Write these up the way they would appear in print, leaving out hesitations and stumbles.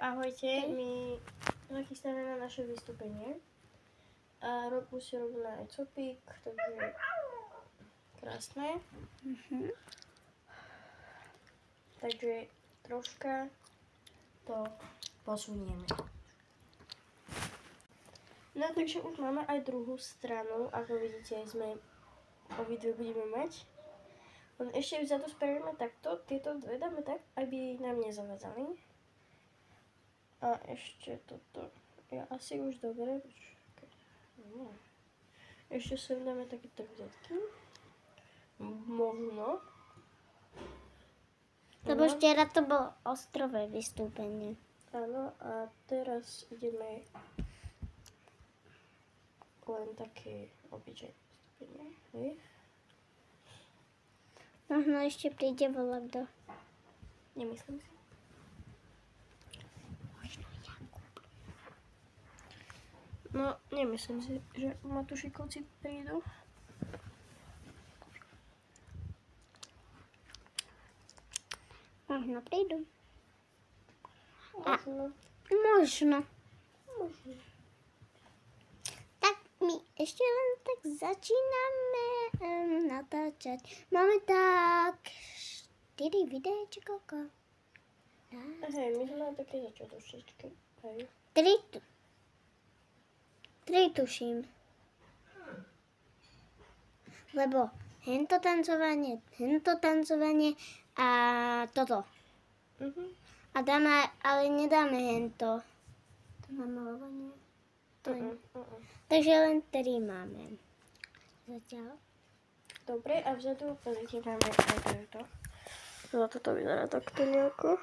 Ahojte, my nachystáme na naše vystúpenie. A už si robíme aj copík, takže krásne. Takže troška to posunieme. No takže už máme aj druhú stranu, ako vidíte, sme obidve budeme mať. Len ešte za to spravíme takto, tieto dve dáme tak, aby nám nezavadzali. A ešte toto je asi už dobre. No. Ešte sem dáme také trbliatky. Možno. Lebo včera to bolo ostrové vystúpenie. Áno, a teraz ideme len také obyčajné vystúpenie. Hej. Možno ešte príde volakto. Nemyslím si. No, nemyslím si, že Matušikovci prídu. Možno prídu. Možno. Možno. Možno. Tak my ešte len tak začíname natáčať. Máme tak 4 videá, či koľko? Hej, my sme také začiatočničky. Hej. 3 tuším. Lebo hento tancovanie a toto. A dáme, ale nedáme hento. To namalovanie. To je. Takže len 3 máme. Zatiaľ. Dobre, a vzadu pozrite, máme aj toto. No toto vyzerá takto nejako.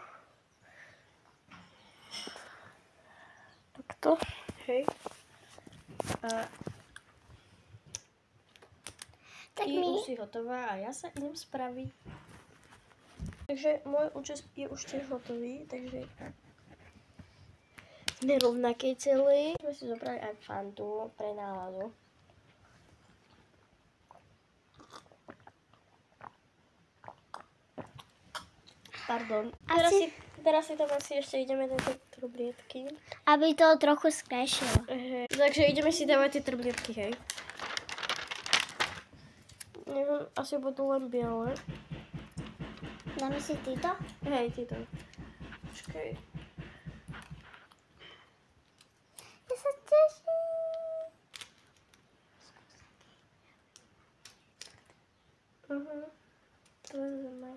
Takto, hej. A Tak je už si hotová a ja sa idem spraviť. Takže môj účes je už tiež hotový, takže nerovnaké celé. Sme si zobrali aj fantu pre náladu. Pardon. Teraz si tam asi ešte ideme dať tie trblietky. Aby to trochu skrášilo. Takže ideme si dávať tie trblietky, hej. Neviem, asi budú len biele. Dáme si týto? Hej, títo. Počkaj. Ja sa teším. To je zaujímavé.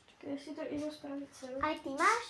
Počkaj, ja si to idem spraviť celé. Aj ty máš?